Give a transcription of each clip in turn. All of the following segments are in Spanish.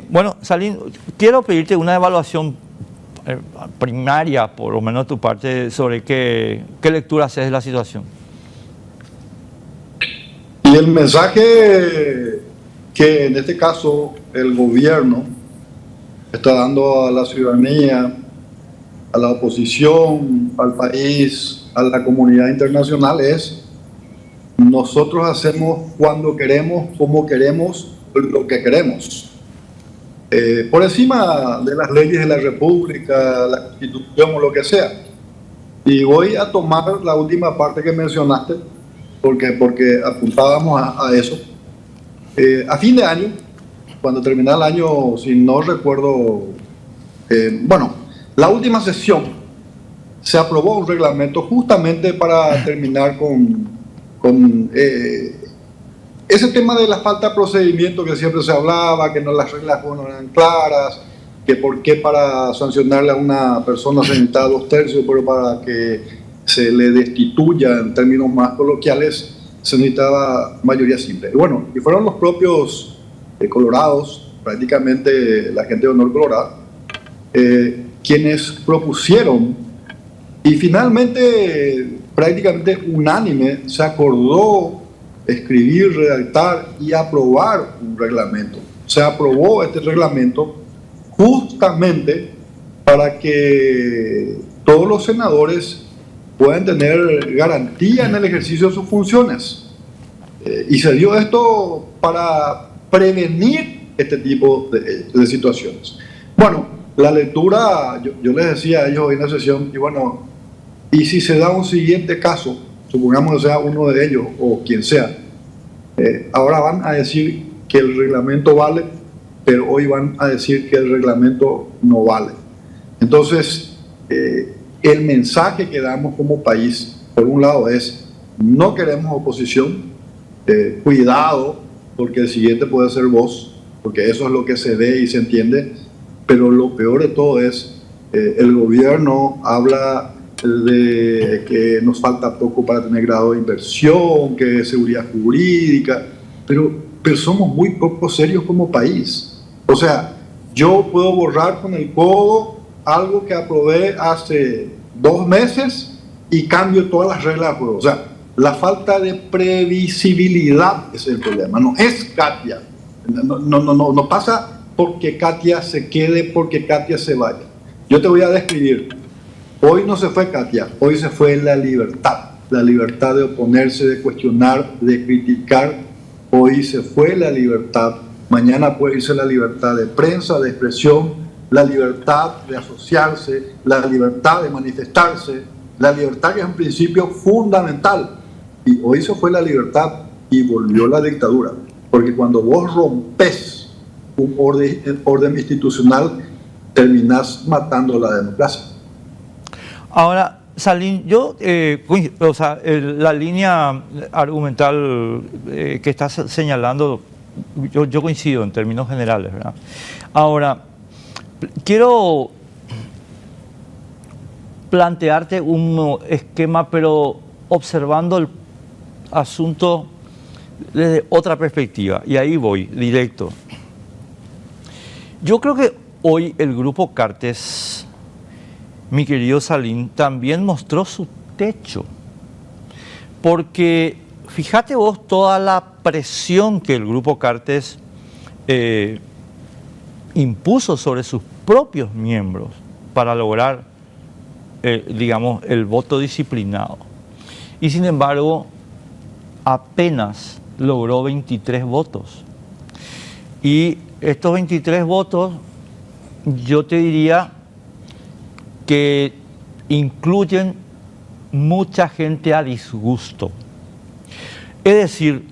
Bueno, Salim, quiero pedirte una evaluación primaria, por lo menos de tu parte, sobre qué lectura haces de la situación. Y el mensaje que en este caso el gobierno está dando a la ciudadanía, a la oposición, al país, a la comunidad internacional es: nosotros hacemos cuando queremos, como queremos, lo que queremos. Por encima de las leyes de la República, la Constitución o lo que sea. Y voy a tomar la última parte que mencionaste, porque apuntábamos a eso. A fin de año, cuando terminara el año, si no recuerdo, bueno, la última sesión se aprobó un reglamento justamente para terminar con ese tema de la falta de procedimiento que siempre se hablaba, que no, las reglas no eran claras, que por qué para sancionarle a una persona se necesitaba 2/3, pero para que se le destituya en términos más coloquiales se necesitaba mayoría simple. Y bueno, y fueron los propios colorados, prácticamente la gente de Honor Colorado, quienes propusieron, y finalmente prácticamente unánime se acordó escribir, redactar y aprobar un reglamento. Se aprobó este reglamento justamente para que todos los senadores puedan tener garantía en el ejercicio de sus funciones. Y se dio esto para prevenir este tipo de situaciones. Bueno, la lectura, yo les decía a ellos en la sesión, y bueno, y si se da un siguiente caso, supongamos que sea uno de ellos o quien sea, ahora van a decir que el reglamento vale, pero hoy van a decir que el reglamento no vale. Entonces, el mensaje que damos como país, por un lado, es: no queremos oposición, cuidado, porque el siguiente puede ser vos, porque eso es lo que se ve y se entiende, pero lo peor de todo es, el gobierno habla de que nos falta poco para tener grado de inversión, que seguridad jurídica, pero somos muy poco serios como país. O sea, yo puedo borrar con el codo algo que aprobé hace 2 meses y cambio todas las reglas de juego. O sea, la falta de previsibilidad es el problema, no es Katia. No pasa porque Katia se quede, porque Katia se vaya. Yo te voy a describir. Hoy no se fue Katia, hoy se fue la libertad de oponerse, de cuestionar, de criticar. Hoy se fue la libertad, mañana puede irse la libertad de prensa, de expresión, la libertad de asociarse, la libertad de manifestarse, la libertad que es un principio fundamental. Y hoy se fue la libertad y volvió la dictadura, porque cuando vos rompes un orden institucional, terminás matando la democracia. Ahora, Salim, la línea argumental que estás señalando, yo coincido en términos generales, ¿verdad? Ahora, quiero plantearte un esquema, pero observando el asunto desde otra perspectiva, y ahí voy, directo. Yo creo que hoy el Grupo Cartes, mi querido Salim, también mostró su techo. Porque fíjate vos toda la presión que el Grupo Cartes impuso sobre sus propios miembros para lograr, digamos, el voto disciplinado. Y sin embargo, apenas logró 23 votos. Y estos 23 votos, yo te diría que incluyen mucha gente a disgusto. Es decir,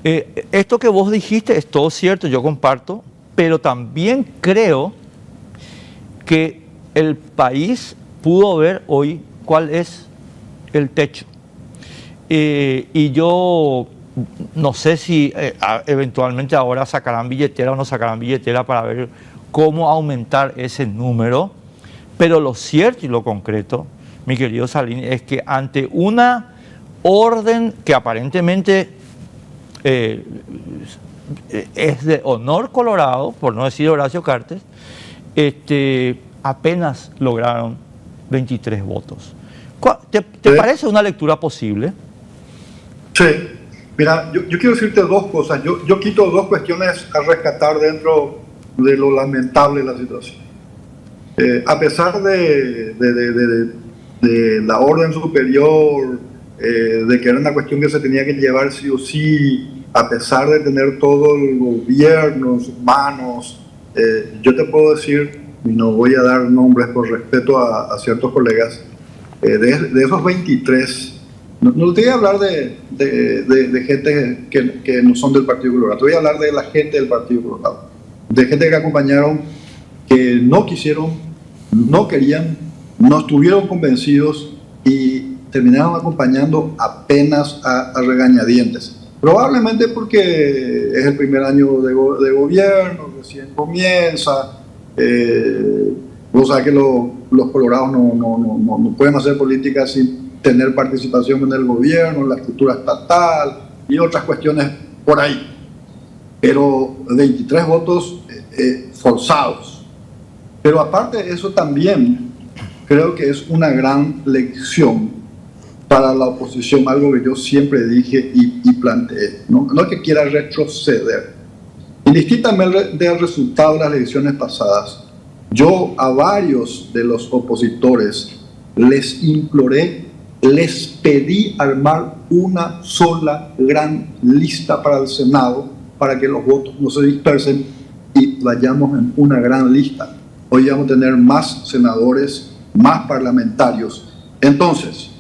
esto que vos dijiste es todo cierto, yo comparto, pero también creo que el país pudo ver hoy cuál es el techo. Y yo no sé si eventualmente ahora sacarán billetera o no sacarán billetera para ver cómo aumentar ese número. Pero lo cierto y lo concreto, mi querido Salim, es que ante una orden que aparentemente es de Honor Colorado, por no decir Horacio Cartes, apenas lograron 23 votos. ¿Te parece una lectura posible? Sí. Mira, yo quiero decirte dos cosas. Yo quito dos cuestiones a rescatar dentro de lo lamentable de la situación. A pesar de la orden superior, de que era una cuestión que se tenía que llevar sí o sí, a pesar de tener todo el gobierno en sus manos, yo te puedo decir, y no voy a dar nombres por respeto a ciertos colegas, de esos 23, no te voy a hablar de gente que no son del Partido Colorado, te voy a hablar de la gente del Partido Colorado, de gente que acompañaron, que no quisieron, no querían, no estuvieron convencidos y terminaron acompañando apenas a regañadientes. Probablemente porque es el primer año de gobierno, recién comienza. Vos sabés que los colorados no pueden hacer política sin tener participación en el gobierno, en la estructura estatal y otras cuestiones por ahí. Pero 23 votos forzados. Pero aparte de eso también creo que es una gran lección para la oposición, algo que yo siempre dije y planteé. No es que quiera retroceder. Indistintamente del resultado de las elecciones pasadas, yo a varios de los opositores les imploré, les pedí armar una sola gran lista para el Senado, para que los votos no se dispersen y vayamos en una gran lista. Hoy vamos a tener más senadores, más parlamentarios. Entonces,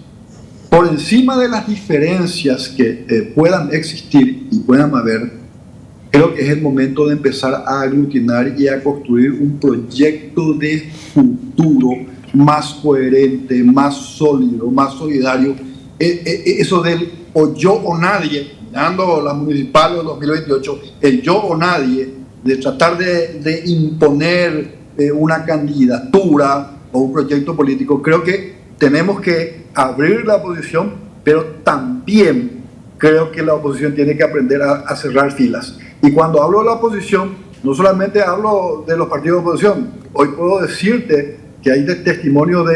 por encima de las diferencias que puedan existir y puedan haber, creo que es el momento de empezar a aglutinar y a construir un proyecto de futuro más coherente, más sólido, más solidario. Eso del o yo o nadie, mirando las municipales de 2028, el yo o nadie, de tratar de imponer una candidatura o un proyecto político, creo que tenemos que abrir la oposición, pero también creo que la oposición tiene que aprender a cerrar filas. Y cuando hablo de la oposición, no solamente hablo de los partidos de oposición. Hoy puedo decirte que hay testimonios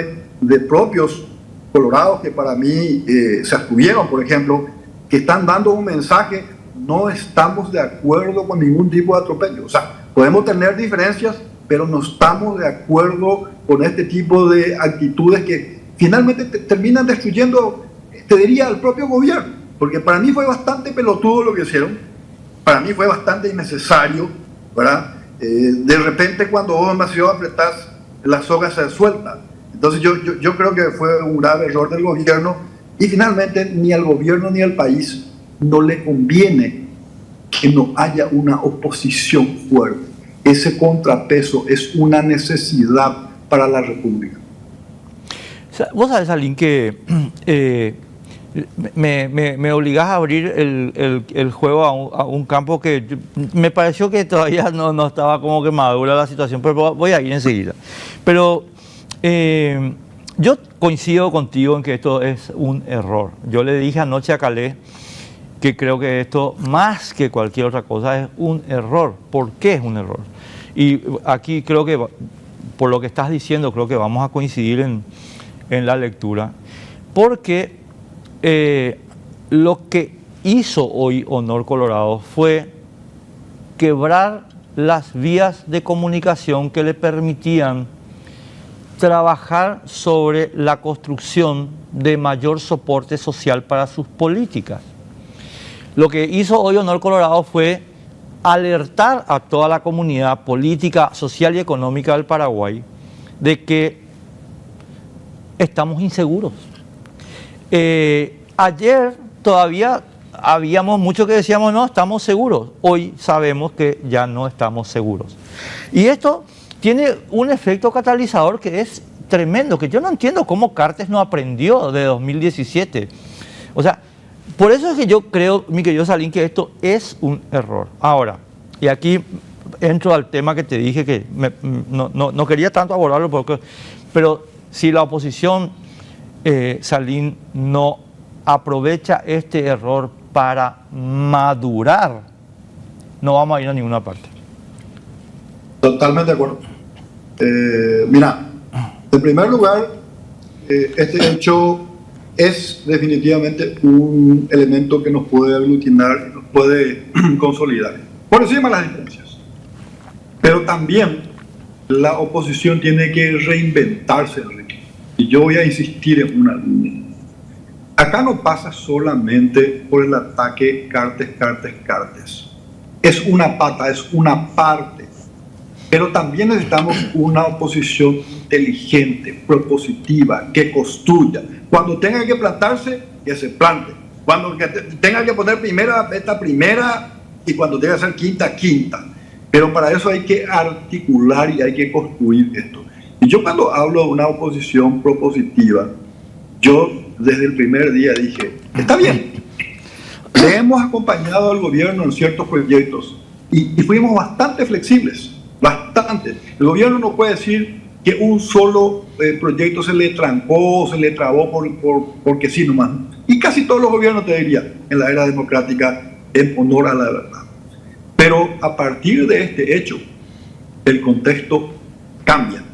de propios colorados que para mí se abstuvieron, por ejemplo, que están dando un mensaje: no estamos de acuerdo con ningún tipo de atropello. O sea, podemos tener diferencias, pero no estamos de acuerdo con este tipo de actitudes que finalmente terminan destruyendo, te diría, al propio gobierno. Porque para mí fue bastante pelotudo lo que hicieron, para mí fue bastante innecesario, ¿verdad? De repente cuando vos demasiado apretás, la soga se suelta. Entonces yo creo que fue un grave error del gobierno y finalmente ni al gobierno ni al país no le conviene que no haya una oposición fuerte. Ese contrapeso es una necesidad para la República. Vos sabés, Aline, que me obligás a abrir el juego a un campo que me pareció que todavía no estaba como que madura la situación, pero voy a ir enseguida. Pero yo coincido contigo en que esto es un error. Yo le dije anoche a Calé que creo que esto, más que cualquier otra cosa, es un error. ¿Por qué es un error? Y aquí creo que, por lo que estás diciendo, creo que vamos a coincidir en la lectura, porque lo que hizo hoy Honor Colorado fue quebrar las vías de comunicación que le permitían trabajar sobre la construcción de mayor soporte social para sus políticas. Lo que hizo hoy Honor Colorado fue alertar a toda la comunidad política, social y económica del Paraguay de que estamos inseguros. Ayer todavía habíamos muchos que decíamos no, estamos seguros. Hoy sabemos que ya no estamos seguros. Y esto tiene un efecto catalizador que es tremendo, que yo no entiendo cómo Cartes no aprendió de 2017. O sea, por eso es que yo creo, mi querido Salín, que esto es un error. Ahora, y aquí entro al tema que te dije que no quería tanto abordarlo, pero si la oposición, Salín, no aprovecha este error para madurar no vamos a ir a ninguna parte. Totalmente de acuerdo. Mira, en primer lugar, este hecho es definitivamente un elemento que nos puede aglutinar y nos puede consolidar, por encima de las diferencias. Pero también la oposición tiene que reinventarse, Enrique. Y yo voy a insistir en una línea. Acá no pasa solamente por el ataque Cartes. Es una pata, es una parte. Pero también necesitamos una oposición inteligente, propositiva, que construya. Cuando tenga que plantarse, que se plante. Cuando tenga que poner primera, esta primera, y cuando tenga que ser quinta. Pero para eso hay que articular y hay que construir esto. Y yo cuando hablo de una oposición propositiva, yo desde el primer día dije, está bien, le hemos acompañado al gobierno en ciertos proyectos y fuimos bastante flexibles. Bastante. El gobierno no puede decir que un solo proyecto se le trancó, se le trabó porque sí nomás. Y casi todos los gobiernos, te diría, en la era democrática, en honor a la verdad. Pero a partir de este hecho, el contexto cambia.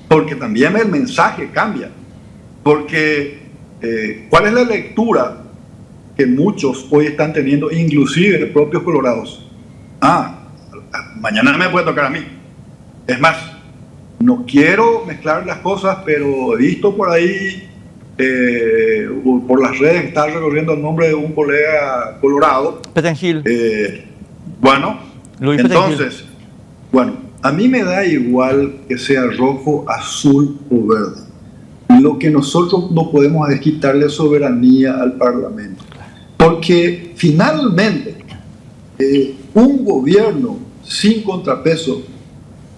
Porque también el mensaje cambia. Porque, ¿cuál es la lectura que muchos hoy están teniendo, inclusive propios colorados? Mañana me puede tocar a mí. Es más, no quiero mezclar las cosas, pero he visto por ahí, por las redes, que está recorriendo el nombre de un colega colorado. Petengil. Bueno, Luis entonces, bueno, a mí me da igual que sea rojo, azul o verde. Lo que nosotros no podemos es quitarle soberanía al Parlamento. Porque finalmente, un gobierno sin contrapeso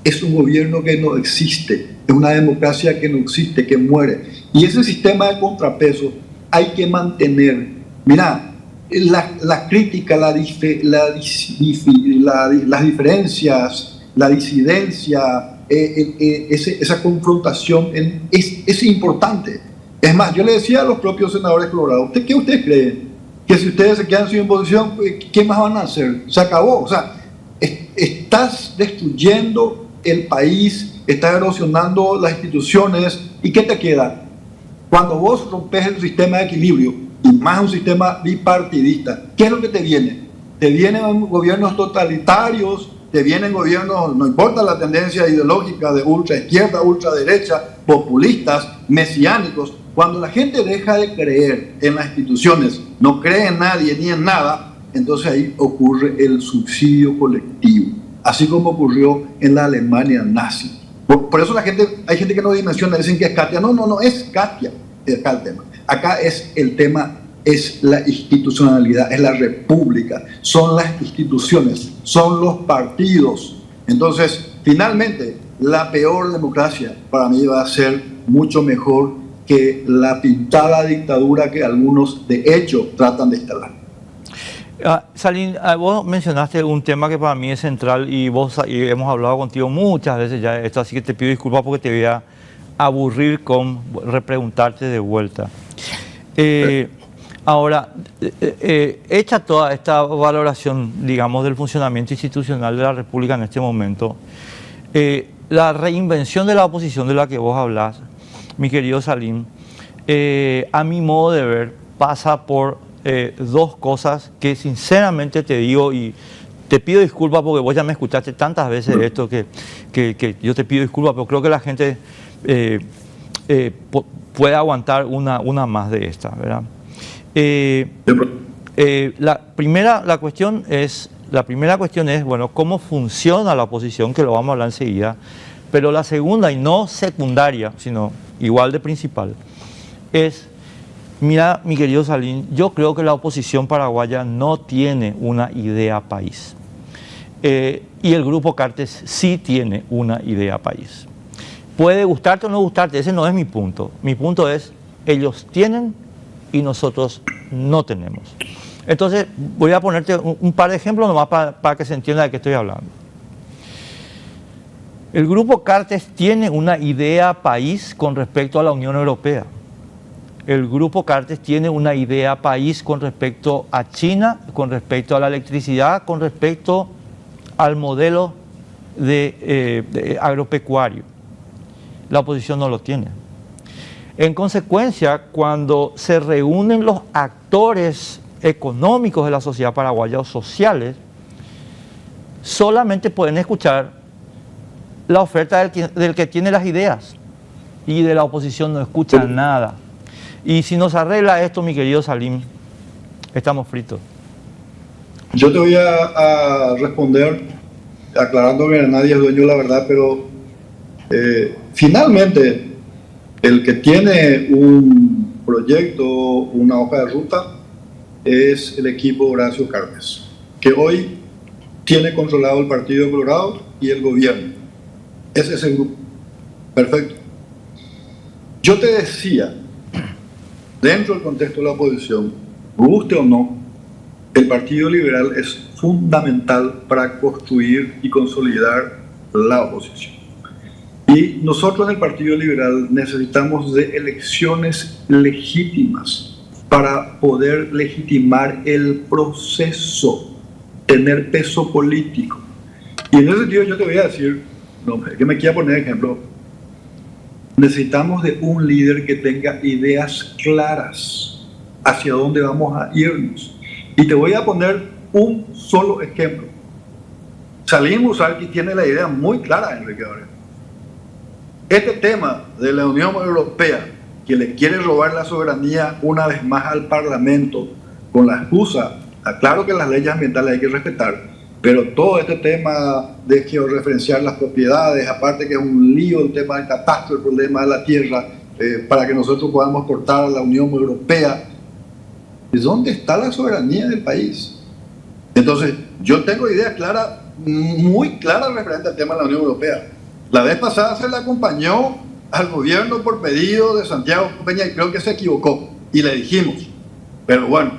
es un gobierno que no existe, es una democracia que no existe, que muere. Y ese sistema de contrapeso hay que mantener. Mira, la crítica, las diferencias, la disidencia, esa confrontación es importante. Es más, yo le decía a los propios senadores colorados, ¿qué ustedes creen? Que si ustedes se quedan sin oposición, ¿qué más van a hacer? Se acabó. O sea, estás destruyendo el país, estás erosionando las instituciones, ¿y qué te queda? Cuando vos rompes el sistema de equilibrio, y más un sistema bipartidista, ¿qué es lo que te viene? Te vienen gobiernos totalitarios, te vienen gobiernos, no importa la tendencia ideológica de ultra izquierda, ultra derecha, populistas, mesiánicos. Cuando la gente deja de creer en las instituciones, no cree en nadie ni en nada, entonces ahí ocurre el subsidio colectivo, así como ocurrió en la Alemania nazi. Por eso hay gente que no dimensiona, dicen que es Katia. No es Katia acá el tema. Acá el tema es la institucionalidad, es la república, son las instituciones, son los partidos. Entonces, finalmente, la peor democracia para mí va a ser mucho mejor que la pintada dictadura que algunos de hecho tratan de instalar. Salim, vos mencionaste un tema que para mí es central y hemos hablado contigo muchas veces ya de esto, así que te pido disculpas porque te voy a aburrir con repreguntarte de vuelta. Ahora, hecha toda esta valoración, digamos, del funcionamiento institucional de la República en este momento, la reinvención de la oposición de la que vos hablás, mi querido Salim, a mi modo de ver, pasa por dos cosas que sinceramente te digo y te pido disculpas porque vos ya me escuchaste tantas veces de esto que yo te pido disculpas, pero creo que la gente puede aguantar una más de esta, ¿verdad? La primera cuestión es, bueno, cómo funciona la oposición, que lo vamos a hablar enseguida, pero la segunda, y no secundaria, sino igual de principal, es, mira, mi querido Salim, yo creo que la oposición paraguaya no tiene una idea país. Y el Grupo Cartes sí tiene una idea país. Puede gustarte o no gustarte, ese no es mi punto. Mi punto es, ellos tienen y nosotros no tenemos. Entonces, voy a ponerte un par de ejemplos nomás para que se entienda de qué estoy hablando. El Grupo Cartes tiene una idea país con respecto a la Unión Europea. El Grupo Cartes tiene una idea país con respecto a China, con respecto a la electricidad, con respecto al modelo de agropecuario. La oposición no lo tiene. En consecuencia, cuando se reúnen los actores económicos de la sociedad paraguaya o sociales, solamente pueden escuchar la oferta del que tiene las ideas, y de la oposición no escuchan nada. Y si nos arregla esto, mi querido Salim, estamos fritos. Yo te voy a responder aclarando que nadie es dueño de la verdad, pero finalmente el que tiene un proyecto, una hoja de ruta, es el equipo Horacio Carnes, que hoy tiene controlado el Partido Colorado y el gobierno. Es ese grupo. Perfecto. Yo te decía, dentro del contexto de la oposición, guste o no, el Partido Liberal es fundamental para construir y consolidar la oposición. Y nosotros en el Partido Liberal necesitamos de elecciones legítimas para poder legitimar el proceso, tener peso político. Y en ese sentido yo te voy a decir, no, que me quiera poner ejemplo, necesitamos de un líder que tenga ideas claras hacia dónde vamos a irnos. Y te voy a poner un solo ejemplo. Salim Musarqui tiene la idea muy clara, Enrique Varela. Este tema de la Unión Europea, que le quiere robar la soberanía una vez más al Parlamento, con la excusa, claro que las leyes ambientales hay que respetar, pero todo este tema de georreferenciar las propiedades, aparte que es un lío el tema del catastro, el problema de la tierra, para que nosotros podamos cortar a la Unión Europea, ¿dónde está la soberanía del país? Entonces, yo tengo ideas claras, muy claras referente al tema de la Unión Europea. La vez pasada se le acompañó al gobierno por pedido de Santiago Peña y creo que se equivocó y le dijimos. Pero bueno,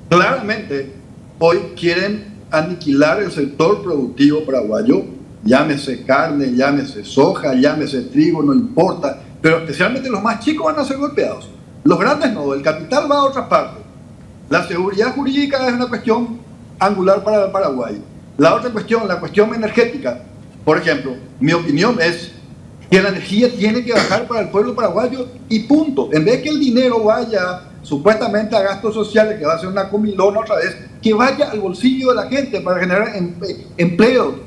claramente hoy quieren aniquilar el sector productivo paraguayo, llámese carne, llámese soja, llámese trigo, no importa, pero especialmente los más chicos van a ser golpeados. Los grandes no, el capital va a otra parte. La seguridad jurídica es una cuestión angular para el Paraguay. La otra cuestión, la cuestión energética. Por ejemplo, mi opinión es que la energía tiene que bajar para el pueblo paraguayo y punto. En vez que el dinero vaya supuestamente a gastos sociales, que va a ser una comilona otra vez, que vaya al bolsillo de la gente para generar empleo,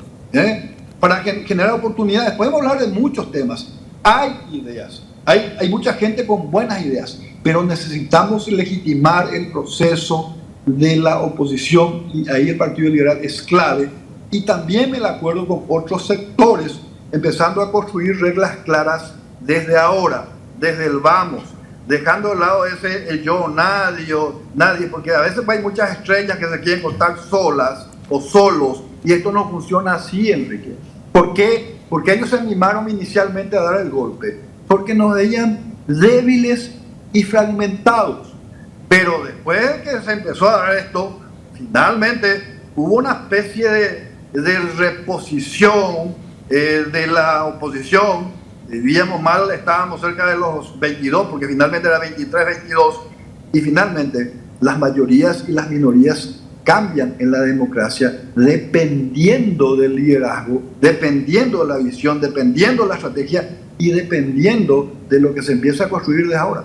para generar oportunidades. Podemos hablar de muchos temas. Hay ideas, hay mucha gente con buenas ideas, pero necesitamos legitimar el proceso de la oposición y ahí el Partido Liberal es clave. Y también el acuerdo con otros sectores, empezando a construir reglas claras desde ahora, desde el vamos, dejando de lado ese el yo, nadie, porque a veces hay muchas estrellas que se quieren contar solas o solos, y esto no funciona así, Enrique. ¿Por qué? Porque ellos se animaron inicialmente a dar el golpe, porque nos veían débiles y fragmentados. Pero después que se empezó a dar esto, finalmente hubo una especie de reposición de la oposición. Vivíamos mal, estábamos cerca de los 22, porque finalmente era 23, 22, y finalmente las mayorías y las minorías cambian en la democracia dependiendo del liderazgo, dependiendo de la visión, dependiendo de la estrategia y dependiendo de lo que se empieza a construir desde ahora.